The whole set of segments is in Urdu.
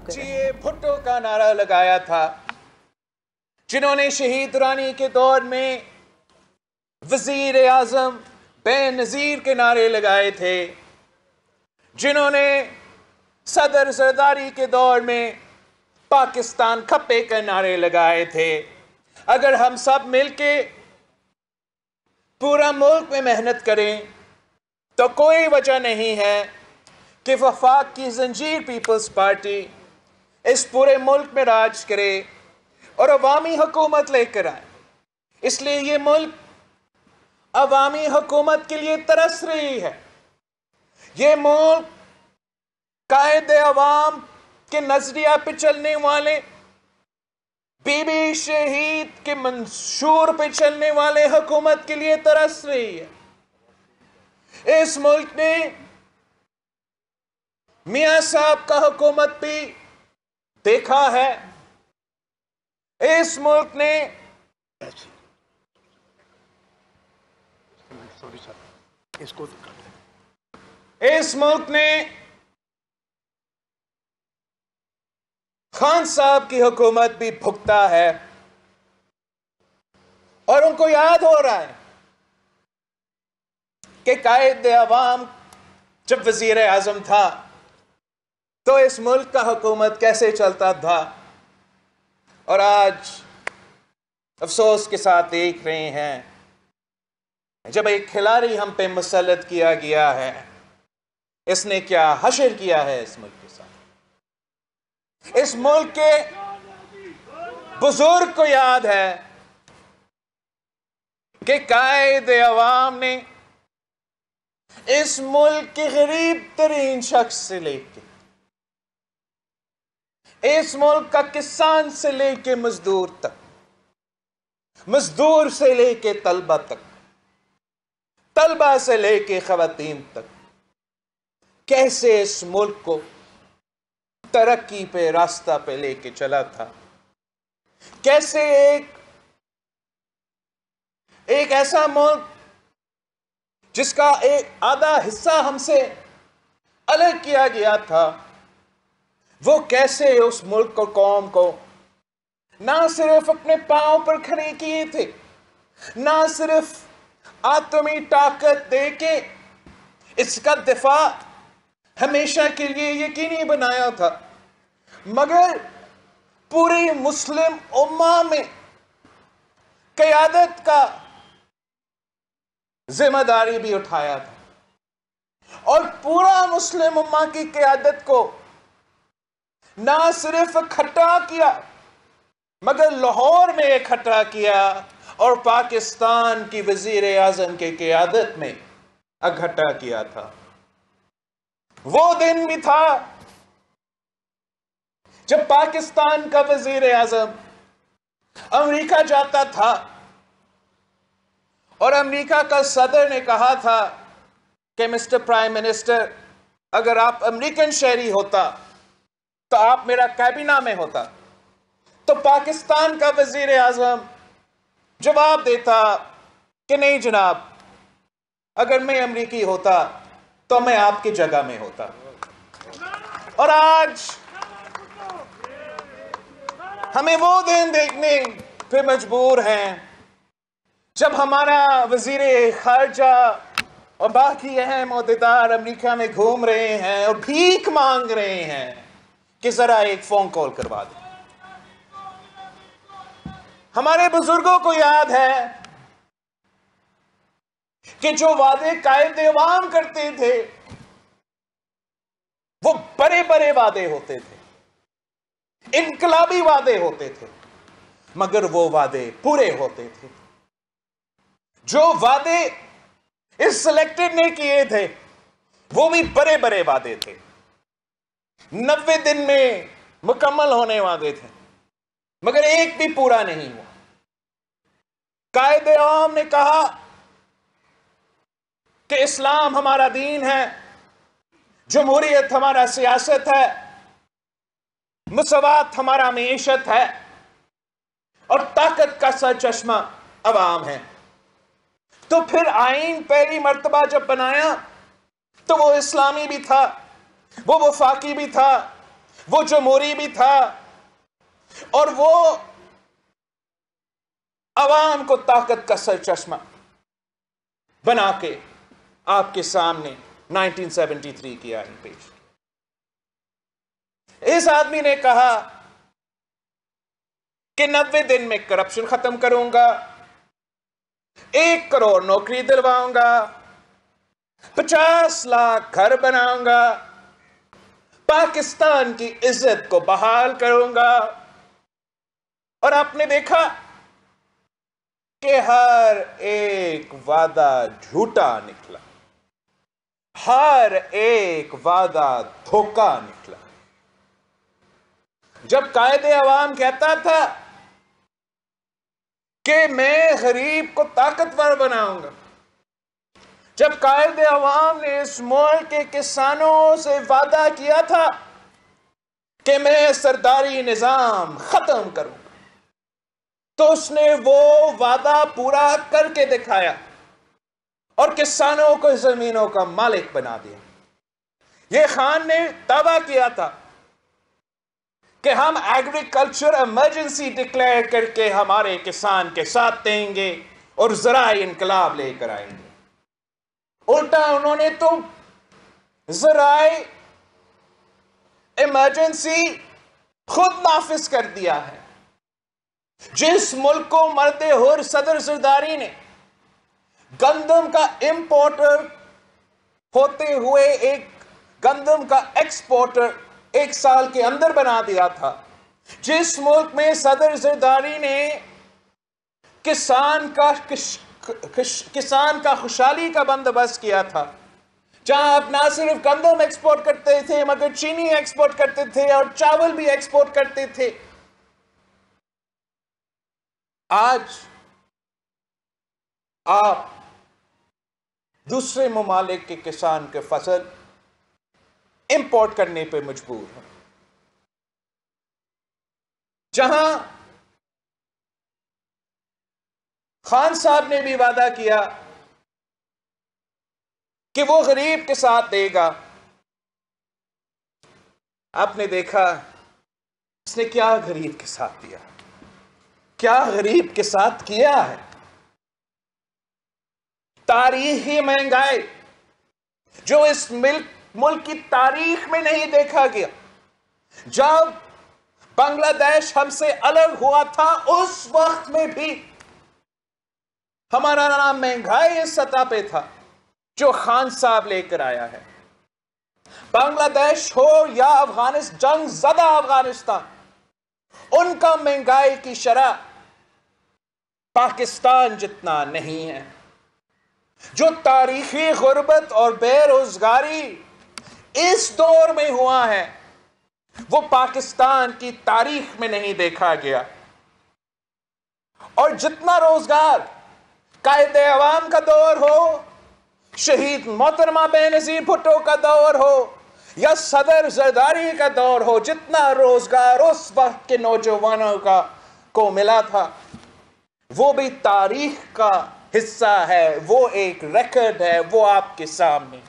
جی بھٹو کا نعرہ لگایا تھا، جنہوں نے شہید درانی کے دور میں وزیر اعظم بے نظیر کے نعرے لگائے تھے، جنہوں نے صدر زرداری کے دور میں پاکستان کھپے کے نعرے لگائے تھے۔ اگر ہم سب مل کے پورا ملک میں محنت کریں تو کوئی وجہ نہیں ہے کہ وفاق کی زنجیر پیپلز پارٹی اس پورے ملک میں راج کرے اور عوامی حکومت لے کر آئے۔ اس لیے یہ ملک عوامی حکومت کے لیے ترس رہی ہے۔ یہ ملک قائد عوام کے نظریہ پہ چلنے والے، بی بی شہید کے منشور پہ چلنے والے حکومت کے لیے ترس رہی ہے۔ اس ملک نے میاں صاحب کا حکومت بھی دیکھا ہے۔ اس ملک نے خان صاحب کی حکومت بھی بھگتا ہے، اور ان کو یاد ہو رہا ہے کہ قائد عوام جب وزیر اعظم تھا تو اس ملک کا حکومت کیسے چلتا تھا، اور آج افسوس کے ساتھ دیکھ رہے ہیں جب ایک کھلاڑی ہم پہ مسلط کیا گیا ہے، اس نے کیا حشر کیا ہے اس ملک کے ساتھ۔ اس ملک کے بزرگ کو یاد ہے کہ قائد عوام نے اس ملک کے غریب ترین شخص سے لے کے، اس ملک کا کسان سے لے کے مزدور تک، مزدور سے لے کے طلبہ تک، طلبہ سے لے کے خواتین تک، کیسے اس ملک کو ترقی پہ راستہ پہ لے کے چلا تھا، کیسے ایک ایسا ملک جس کا ایک آدھا حصہ ہم سے الگ کیا گیا تھا، وہ کیسے اس ملک کو، قوم کو نہ صرف اپنے پاؤں پر کھڑے کیے تھے، نہ صرف آتمی طاقت دے کے اس کا دفاع ہمیشہ کے لیے یقینی بنایا تھا، مگر پوری مسلم امہ میں قیادت کا ذمہ داری بھی اٹھایا تھا، اور پورا مسلم امہ کی قیادت کو نہ صرف اکٹھا کیا مگر لاہور میں اکٹھا کیا اور پاکستان کی وزیر اعظم کی قیادت میں اکٹھا کیا تھا۔ وہ دن بھی تھا جب پاکستان کا وزیر اعظم امریکہ جاتا تھا اور امریکہ کا صدر نے کہا تھا کہ مسٹر پرائم منسٹر، اگر آپ امریکن شہری ہوتا تو آپ میرا کابینہ میں ہوتا، تو پاکستان کا وزیر اعظم جواب دیتا کہ نہیں جناب، اگر میں امریکی ہوتا تو میں آپ کی جگہ میں ہوتا۔ اور آج ہمیں وہ دن دیکھنے پہ مجبور ہیں جب ہمارا وزیر خارجہ اور باقی اہم عہدیدار امریکہ میں گھوم رہے ہیں اور بھیک مانگ رہے ہیں کہ ذرا ایک فون کال کروا دیں۔ ہمارے بزرگوں کو یاد ہے کہ جو وعدے قائد عوام کرتے تھے وہ بڑے بڑے وعدے ہوتے تھے، انقلابی وعدے ہوتے تھے، مگر وہ وعدے پورے ہوتے تھے۔ جو وعدے اس سلیکٹڈ نے کیے تھے وہ بھی بڑے بڑے وعدے تھے، 90 دن میں مکمل ہونے والے تھے، مگر ایک بھی پورا نہیں ہوا۔ قائد عوام نے کہا کہ اسلام ہمارا دین ہے، جمہوریت ہمارا سیاست ہے، مساوات ہمارا معیشت ہے، اور طاقت کا سرچشمہ عوام ہے۔ تو پھر آئین پہلی مرتبہ جب بنایا تو وہ اسلامی بھی تھا، وہ وفاقی بھی تھا، وہ جمہوری بھی تھا اور وہ عوام کو طاقت کا سرچشمہ بنا کے آپ کے سامنے 1973 کی آئین پیش کی۔ اس آدمی نے کہا کہ 90 دن میں کرپشن ختم کروں گا، 1 کروڑ نوکری دلواؤں گا، 50 لاکھ گھر بناؤں گا، پاکستان کی عزت کو بحال کروں گا۔ اور آپ نے دیکھا کہ ہر ایک وعدہ جھوٹا نکلا، ہر ایک وعدہ دھوکا نکلا۔ جب قائد عوام کہتا تھا کہ میں غریب کو طاقتور بناؤں گا، جب قائد عوام نے اس ملک کے کسانوں سے وعدہ کیا تھا کہ میں سرداری نظام ختم کروں گا، تو اس نے وہ وعدہ پورا کر کے دکھایا اور کسانوں کو زمینوں کا مالک بنا دیا۔ یہ خان نے دعویٰ کیا تھا کہ ہم ایگریکلچر ایمرجنسی ڈکلیئر کر کے ہمارے کسان کے ساتھ دیں گے اور زرعی انقلاب لے کر آئیں گے۔ الٹا انہوں نے تو زرعی ایمرجنسی خود نافذ کر دیا ہے۔ جس ملک کو مرتے حر صدر زرداری نے گندم کا امپورٹر ہوتے ہوئے ایک گندم کا ایکسپورٹر 1 سال کے اندر بنا دیا تھا، جس ملک میں صدر زرداری نے کسان کا خوشحالی کا بندوبست کیا تھا، جہاں آپ نہ صرف گندم ایکسپورٹ کرتے تھے مگر چینی ایکسپورٹ کرتے تھے اور چاول بھی ایکسپورٹ کرتے تھے، آج آپ دوسرے ممالک کے کسان کے فصل امپورٹ کرنے پہ مجبور ہیں۔ جہاں خان صاحب نے بھی وعدہ کیا کہ وہ غریب کے ساتھ دے گا، آپ نے دیکھا اس نے کیا غریب کے ساتھ دیا، کیا غریب کے ساتھ کیا ہے۔ تاریخی مہنگائی جو اس ملک کی تاریخ میں نہیں دیکھا گیا۔ جب بنگلہ دیش ہم سے الگ ہوا تھا اس وقت میں بھی ہمارا نام مہنگائی اس سطح پہ تھا جو خان صاحب لے کر آیا ہے۔ بنگلہ دیش ہو یا جنگ زدہ افغانستان، ان کا مہنگائی کی شرح پاکستان جتنا نہیں ہے۔ جو تاریخی غربت اور بے روزگاری اس دور میں ہوا ہے وہ پاکستان کی تاریخ میں نہیں دیکھا گیا۔ اور جتنا روزگار قائد عوام کا دور ہو، شہید محترمہ بینظیر بھٹو کا دور ہو یا صدر زرداری کا دور ہو، جتنا روزگار اس وقت کے نوجوانوں کو ملا تھا وہ بھی تاریخ کا حصہ ہے، وہ ایک ریکارڈ ہے، وہ آپ کے سامنے۔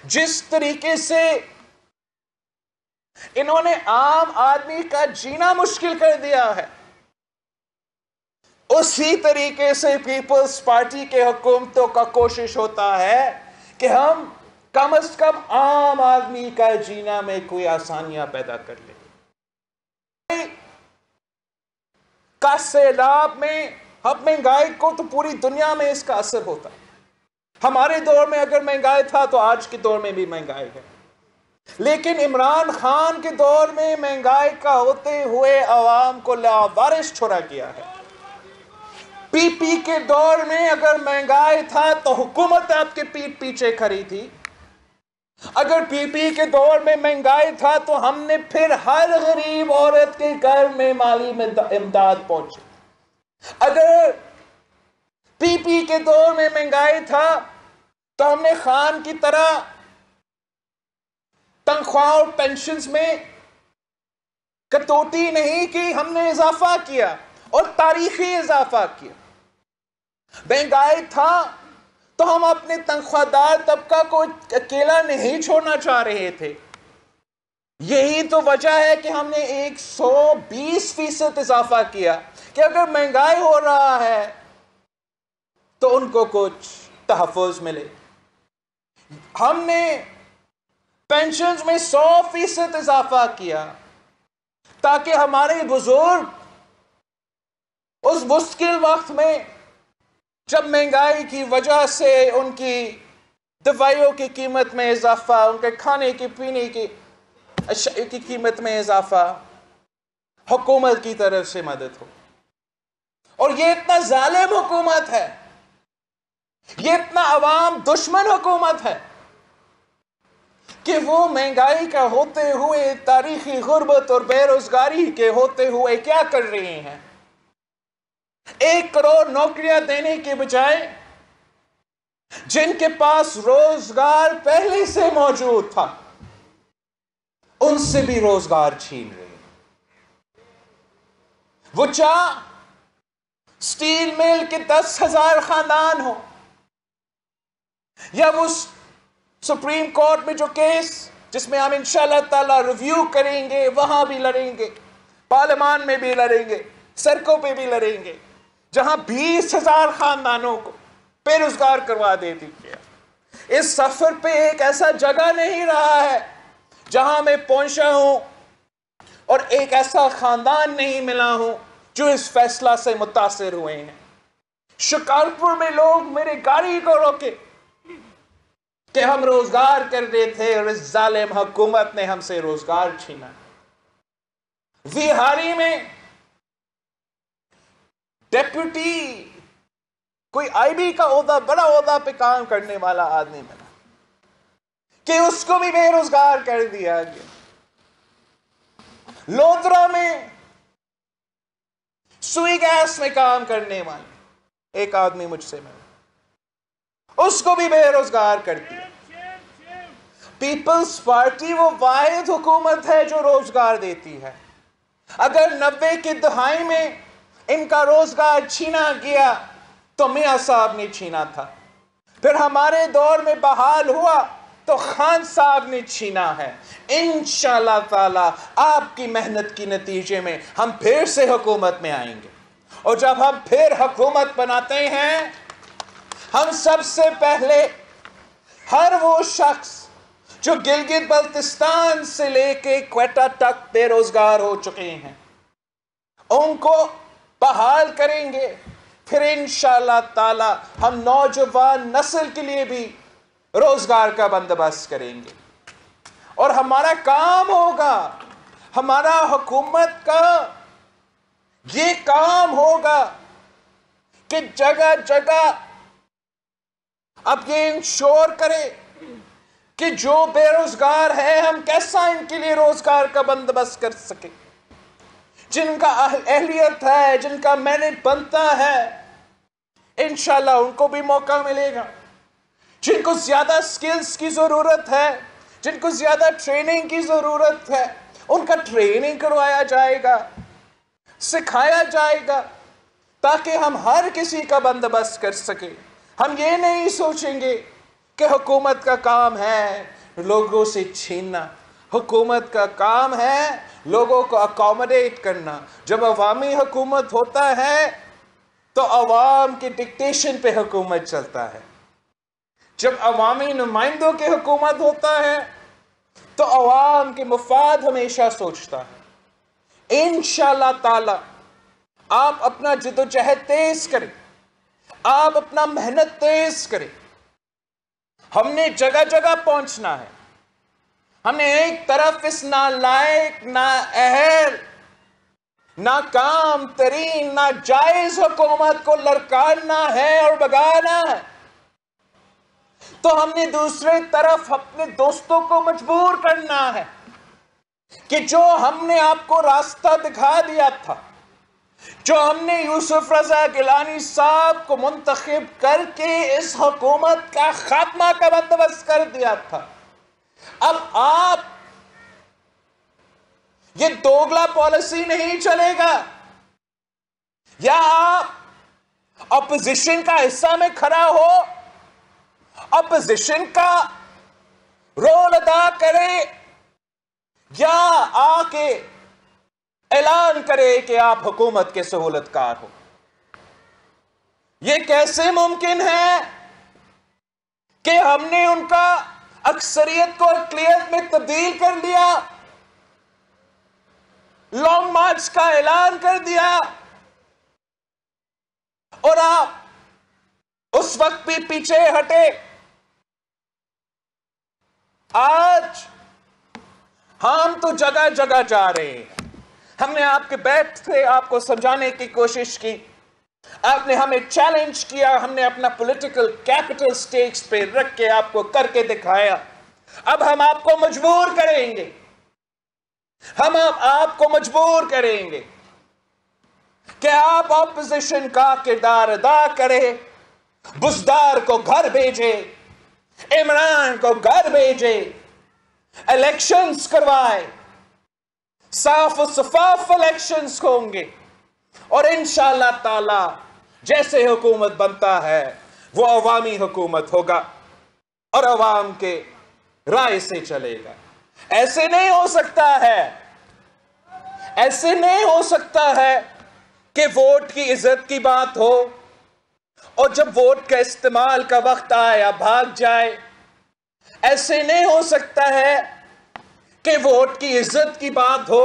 جس طریقے سے انہوں نے عام آدمی کا جینا مشکل کر دیا ہے، اسی طریقے سے پیپلز پارٹی کے حکومتوں کا کوشش ہوتا ہے کہ ہم کم از کم عام آدمی کا جینا میں کوئی آسانیاں پیدا کر لیں۔ کا سیلاب میں اب مہنگائی کو تو پوری دنیا میں اس کا اثر ہوتا ہے۔ ہمارے دور میں اگر مہنگائی تھا تو آج کے دور میں بھی مہنگائی ہے، لیکن عمران خان کے دور میں مہنگائی کا ہوتے ہوئے عوام کو لاوارث چھوڑا گیا ہے۔ پی پی کے دور میں اگر مہنگائی تھا تو حکومت آپ کے پیٹ پیچھے کھڑی تھی، اگر پی پی کے دور میں مہنگائی تھا تو ہم نے پھر ہر غریب عورت کے گھر میں مالی امداد پہنچی، اگر پی پی کے دور میں مہنگائی تھا تو ہم نے خان کی طرح تنخواہ اور پینشنز میں کٹوتی نہیں کی، ہم نے اضافہ کیا اور تاریخی اضافہ کیا۔ مہنگائی تھا تو ہم اپنے تنخواہ دار طبقہ کو اکیلا نہیں چھوڑنا چاہ رہے تھے، یہی تو وجہ ہے کہ ہم نے 120% اضافہ کیا کہ اگر مہنگائی ہو رہا ہے تو ان کو کچھ تحفظ ملے. ہم نے پینشنز میں 100% اضافہ کیا تاکہ ہمارے بزرگ اس مشکل وقت میں جب مہنگائی کی وجہ سے ان کی دوائیوں کی قیمت میں اضافہ، ان کے کھانے کی پینے کی اشیاء کی قیمت میں اضافہ، حکومت کی طرف سے مدد ہو. اور یہ اتنا ظالم حکومت ہے، یہ اتنا عوام دشمن حکومت ہے کہ وہ مہنگائی کا ہوتے ہوئے، تاریخی غربت اور بے روزگاری کے ہوتے ہوئے کیا کر رہے ہیں؟ 1 کروڑ نوکریاں دینے کے بجائے جن کے پاس روزگار پہلے سے موجود تھا ان سے بھی روزگار چھین رہے ہیں. وہ چاہ سٹیل مل کے 10,000 خاندان ہوں، یا وہ سپریم کورٹ میں جو کیس جس میں ہم انشاءاللہ تعالی ریویو کریں گے وہاں بھی لڑیں گے، پارلیمان میں بھی لڑیں گے، سڑکوں پہ بھی لڑیں گے، جہاں 20,000 خاندانوں کو بے روزگار کروا دیتی ہے. اس سفر پہ ایک ایسا جگہ نہیں رہا ہے جہاں میں پہنچا ہوں اور ایک ایسا خاندان نہیں ملا ہوں جو اس فیصلہ سے متاثر ہوئے ہیں. شکارپور میں لوگ میرے گاڑی کو روکے کہ ہم روزگار کر رہے تھے اور اس ظالم حکومت نے ہم سے روزگار چھینا. ویہاری میں ڈیپیوٹی کوئی آئی بی کا عہدہ، بڑا عہدہ پہ کام کرنے والا آدمی ملا کہ اس کو بھی بے روزگار کر دیا گیا. لودرا میں سوئی گیس میں کام کرنے والے ایک آدمی مجھ سے ملا، اس کو بھی بے روزگار کر دیا. پیپلز پارٹی وہ واحد حکومت ہے جو روزگار دیتی ہے. اگر 90 کی دہائی میں ان کا روزگار چھینا گیا تو میاں صاحب نے چھینا تھا، پھر ہمارے دور میں بحال ہوا تو خان صاحب نے چھینا ہے. انشاءاللہ تعالی آپ کی محنت کی نتیجے میں ہم پھر سے حکومت میں آئیں گے، اور جب ہم پھر حکومت بناتے ہیں ہم سب سے پہلے ہر وہ شخص جو گلگت بلتستان سے لے کے کوئٹہ تک بے روزگار ہو چکے ہیں ان کو بحال کریں گے. پھر انشاءاللہ تعالی ہم نوجوان نسل کے لیے بھی روزگار کا بندوبست کریں گے، اور ہمارا کام ہوگا، ہمارا حکومت کا یہ کام ہوگا کہ جگہ جگہ اب یہ انشور کرے کہ جو بے روزگار ہے ہم کیسا ان کے لیے روزگار کا بندوبست کر سکیں. جن کا اہلیت ہے، جن کا میرٹ بنتا ہے، انشاءاللہ ان کو بھی موقع ملے گا. جن کو زیادہ سکلز کی ضرورت ہے، جن کو زیادہ ٹریننگ کی ضرورت ہے، ان کا ٹریننگ کروایا جائے گا، سکھایا جائے گا تاکہ ہم ہر کسی کا بندوبست کر سکیں. ہم یہ نہیں سوچیں گے کہ حکومت کا کام ہے لوگوں سے چھیننا، حکومت کا کام ہے لوگوں کو اکوموڈیٹ کرنا. جب عوامی حکومت ہوتا ہے تو عوام کی ڈکٹیشن پہ حکومت چلتا ہے. جب عوامی نمائندوں کی حکومت ہوتا ہے تو عوام کے مفاد ہمیشہ سوچتا ہے. انشاءاللہ تعالی آپ اپنا جد و جہد تیز کریں، آپ اپنا محنت تیز کریں. ہم نے جگہ جگہ پہنچنا ہے. ہم نے ایک طرف اس نالائق، نااہل، ناکام ترین، ناجائز حکومت کو لڑکانا ہے اور بھگانا ہے، تو ہم نے دوسرے طرف اپنے دوستوں کو مجبور کرنا ہے کہ جو ہم نے آپ کو راستہ دکھا دیا تھا، جو ہم نے یوسف رضا گیلانی صاحب کو منتخب کر کے اس حکومت کا خاتمہ کا بندوبست کر دیا تھا، اب آپ یہ دوگلا پالیسی نہیں چلے گا. یا آپ اپوزیشن کا حصہ میں کھڑا ہو، اپوزیشن کا رول ادا کرے، یا آ کے اعلان کرے کہ آپ حکومت کے سہولت کار ہو؟ یہ کیسے ممکن ہے کہ ہم نے ان کا اکثریت کو اقلیت میں تبدیل کر دیا، لانگ مارچ کا اعلان کر دیا، اور آپ اس وقت بھی پیچھے ہٹے؟ آج ہم تو جگہ جگہ جا رہے ہیں. ہم نے آپ کے بیٹھ سے آپ کو سمجھانے کی کوشش کی، آپ نے ہمیں چیلنج کیا، ہم نے اپنا پولیٹیکل کیپٹل سٹیکس پہ رکھ کے آپ کو کر کے دکھایا. اب ہم آپ کو مجبور کریں گے، ہم آپ کو مجبور کریں گے کہ آپ اپوزیشن کا کردار ادا کریں، بزدار کو گھر بھیجے، عمران کو گھر بھیجے، الیکشنز کروائے، صاف و شفاف الیکشنز ہوں گے، اور انشاءاللہ تعالی جیسے حکومت بنتا ہے وہ عوامی حکومت ہوگا اور عوام کے رائے سے چلے گا. ایسے نہیں ہو سکتا ہے، ایسے نہیں ہو سکتا ہے کہ ووٹ کی عزت کی بات ہو اور جب ووٹ کا استعمال کا وقت آیا بھاگ جائے. ایسے نہیں ہو سکتا ہے کہ ووٹ کی عزت کی بات ہو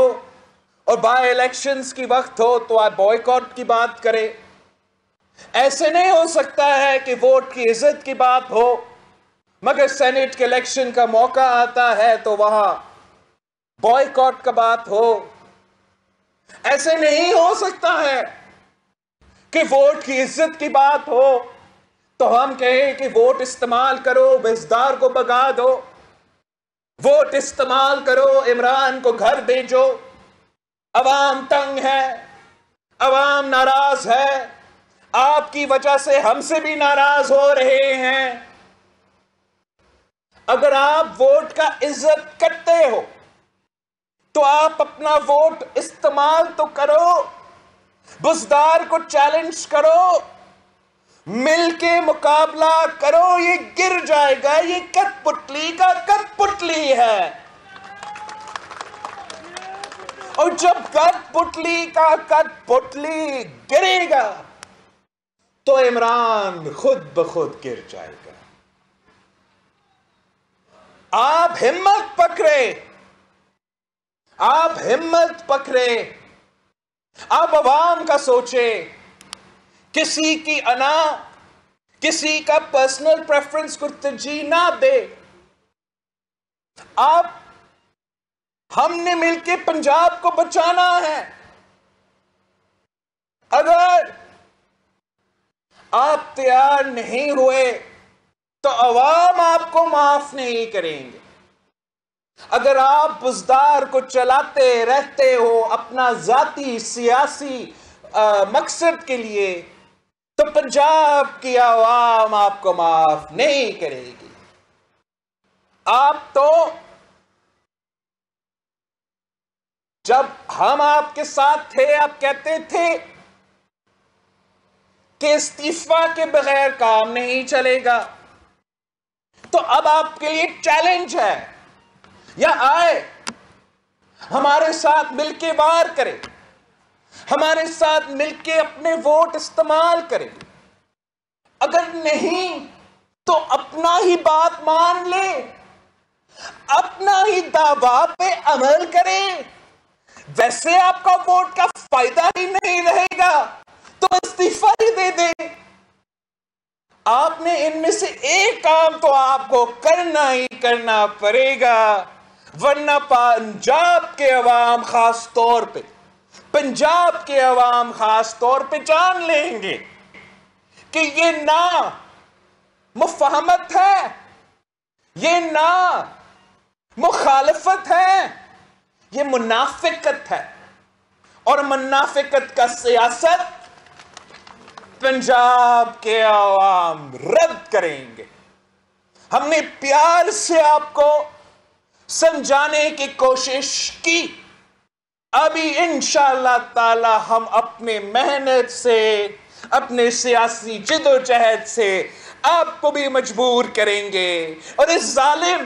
اور بائی الیکشنز کی وقت ہو تو آپ بوائیکاٹ کی بات کریں. ایسے نہیں ہو سکتا ہے کہ ووٹ کی عزت کی بات ہو مگر سینٹ کے الیکشن کا موقع آتا ہے تو وہاں بوائیکاٹ کا بات ہو. ایسے نہیں ہو سکتا ہے کہ ووٹ کی عزت کی بات ہو تو ہم کہیں کہ ووٹ استعمال کرو، بزدار کو بگا دو، ووٹ استعمال کرو، عمران کو گھر بھیجو. عوام تنگ ہے، عوام ناراض ہے، آپ کی وجہ سے ہم سے بھی ناراض ہو رہے ہیں. اگر آپ ووٹ کا عزت کرتے ہو تو آپ اپنا ووٹ استعمال تو کرو، بزدار کو چیلنج کرو، مل کے مقابلہ کرو. یہ گر جائے گا، یہ کٹ پتلی کا کٹ پتلی ہے، اور جب کٹ پتلی کا کٹ پتلی گرے گا تو عمران خود بخود گر جائے گا. آپ ہمت پکڑے، آپ ہمت پکڑے، آپ عوام کا سوچے، کسی کی انا، کسی کا پرسنل پریفرنس کو ترجیح نہ دے. ہم نے مل کے پنجاب کو بچانا ہے. اگر آپ تیار نہیں ہوئے تو عوام آپ کو معاف نہیں کریں گے. اگر آپ بزدار کو چلاتے رہتے ہو اپنا ذاتی سیاسی مقصد کے لیے تو پنجاب کی عوام آپ کو معاف نہیں کرے گی. آپ تو جب ہم آپ کے ساتھ تھے آپ کہتے تھے کہ استعفا کے بغیر کام نہیں چلے گا. تو اب آپ کے لیے چیلنج ہے، یا آئے ہمارے ساتھ مل کے وار کرے، ہمارے ساتھ مل کے اپنے ووٹ استعمال کرے. اگر نہیں تو اپنا ہی بات مان لے، اپنا ہی دعویٰ پہ عمل کرے. ویسے آپ کا ووٹ کا فائدہ ہی نہیں رہے گا تو استعفا ہی دے دے. آپ نے ان میں سے ایک کام تو آپ کو کرنا ہی کرنا پڑے گا، ورنہ پنجاب کے عوام خاص طور پہ جان لیں گے کہ یہ نہ مفاہمت ہے، یہ نہ مخالفت ہے، یہ منافقت ہے. اور منافقت کا سیاست پنجاب کے عوام رد کریں گے. ہم نے پیار سے آپ کو سمجھانے کی کوشش کی. ابھی انشاءاللہ تعالی ہم اپنے محنت سے، اپنے سیاسی جد و جہد سے آپ کو بھی مجبور کریں گے. اور اس ظالم